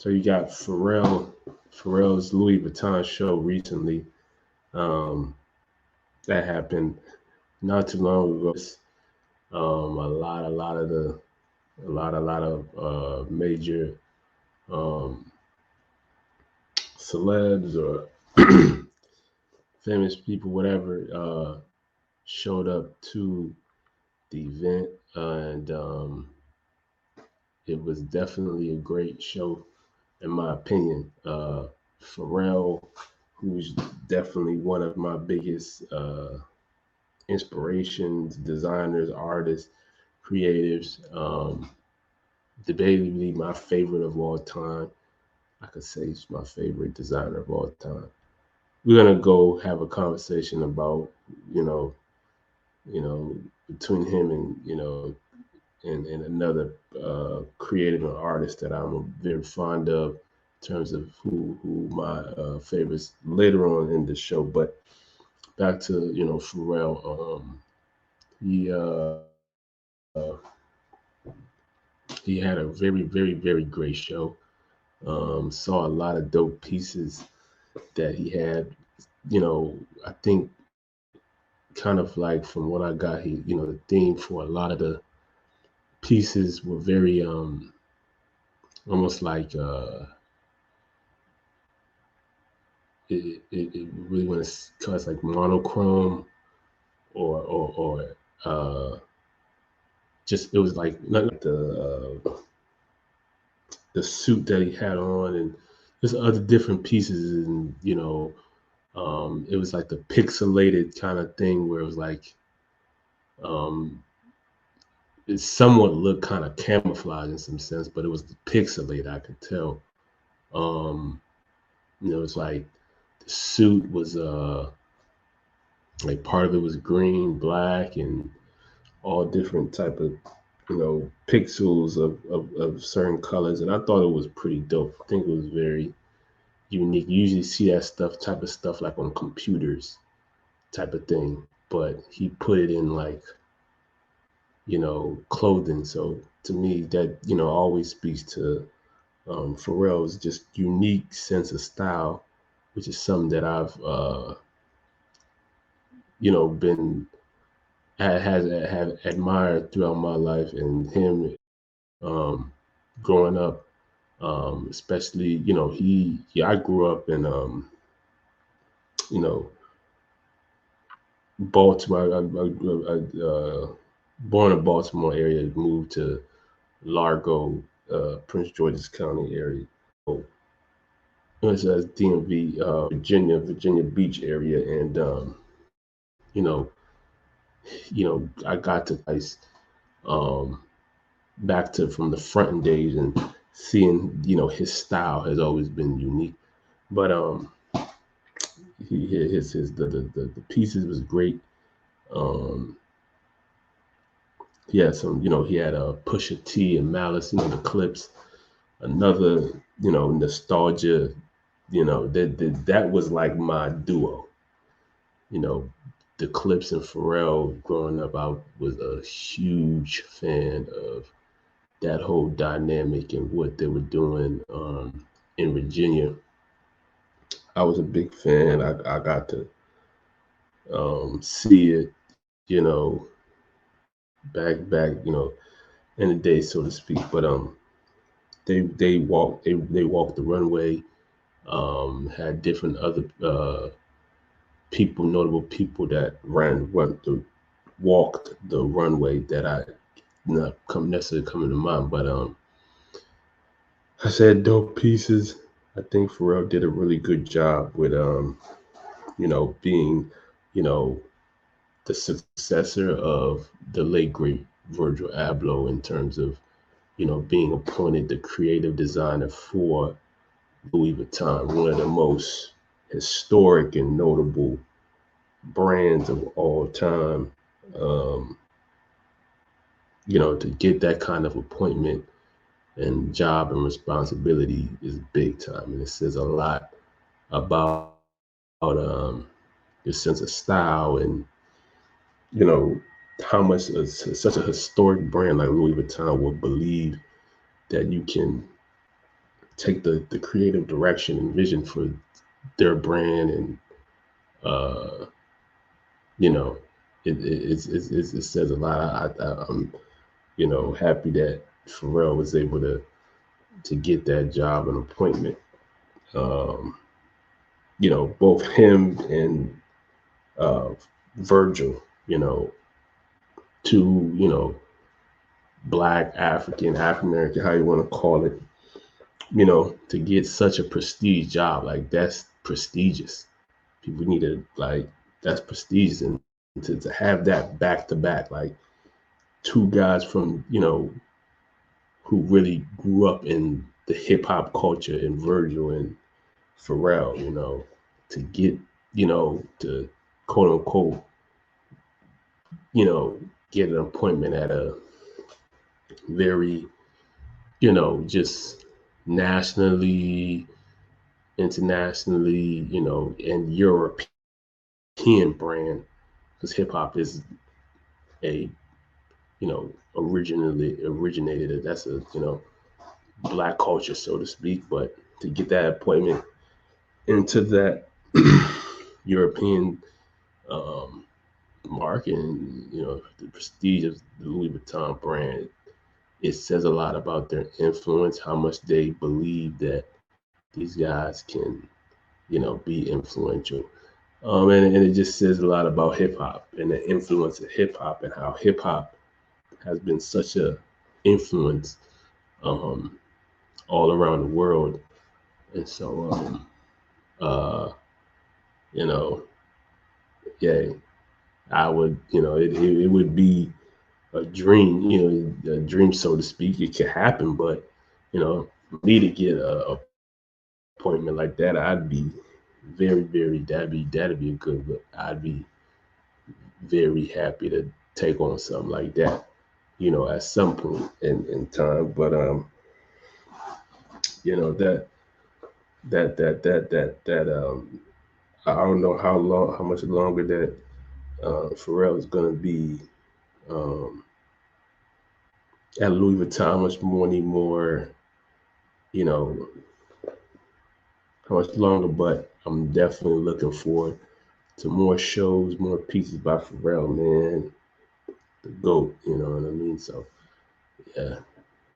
So you got Pharrell's Louis Vuitton show recently. Um, that happened not too long ago. A lot of major um, celebs or famous people, whatever, showed up to the event, and it was definitely a great show, in my opinion. Pharrell, who's definitely one of my biggest inspirations, designers, artists, creatives. Debatably my favorite of all time. I could say he's my favorite designer of all time. We're gonna go have a conversation about, you know, you know, between him and and another creative and artist that I'm very fond of in terms of who my favorites later on in the show. But back to Pharrell. He he had a very great show. Saw a lot of dope pieces that he had. I think kind of like from what I got, the theme for a lot of the pieces were very almost like it really want to cause like monochrome or just it was like not like the suit that he had on and just other different pieces and it was like the pixelated kind of thing where it was like um it somewhat looked kind of camouflage in some sense, but it was pixelated. I could tell. Um, it's like the suit was like part of it was green, black, and all different type of pixels of certain colors, and I thought it was pretty dope. I think it was very unique. You usually see that type of stuff like on computers type of thing, but he put it in like clothing. So to me, that always speaks to Pharrell's just unique sense of style, which is something that I've been have admired throughout my life, and him um, growing up, especially I grew up in you know Baltimore. I born in Baltimore area, moved to Largo, Prince George's County area. So it's as DMV, Virginia Beach area, and I got to um, back to from the fronting days and seeing, his style has always been unique. But his the pieces was great. Um, he had some, he had a Pusha T and Malice, the clips. Another, nostalgia. That was like my duo. You know, the Clips and Pharrell growing up, I was a huge fan of that whole dynamic and what they were doing in Virginia. I was a big fan. I got to see it, you know, back, in the day, so to speak. But they walked the runway. Had different other people, notable people that walked the runway that I not come necessarily coming to mind, but I said dope pieces. I think Pharrell did a really good job with being, you know, the successor of the late great Virgil Abloh in terms of, being appointed the creative designer for Louis Vuitton, one of the most historic and notable brands of all time. Um, to get that kind of appointment and job and responsibility is big time, and it says a lot about your sense of style and you know how much such a historic brand like Louis Vuitton will believe that you can take the creative direction and vision for their brand, and uh, you know, it says a lot. I'm happy that Pharrell was able to get that job and appointment. Um, both him and uh, Virgil, two, black, African, African American, how you want to call it, to get such a prestige job, like that's prestigious. People need to like that's prestigious, and to have that back to back, like two guys from who really grew up in the hip hop culture, in Virgil and Pharrell, to get to quote unquote get an appointment at a very just nationally, internationally, and European brand, because hip hop is a originally originated, that's a black culture, so to speak. But to get that appointment into that European um, market, and the prestige of the Louis Vuitton brand, it says a lot about their influence, how much they believe that these guys can be influential. And it just says a lot about hip hop and the influence of hip hop, and how hip hop has been such a influence um, all around the world. And so, uh, you know, yeah, I would, it would be a dream, a dream, so to speak. It could happen, but, me to get a appointment like that, I'd be very, very, that'd be a good look. I'd be very happy to take on something like that, at some point in time. But that I don't know how much longer that Pharrell is gonna be um, at Louis Vuitton, how much money more, you know, how much longer. But I'm definitely looking forward to more shows, more pieces by Pharrell, man, the GOAT. You know what I mean? So yeah.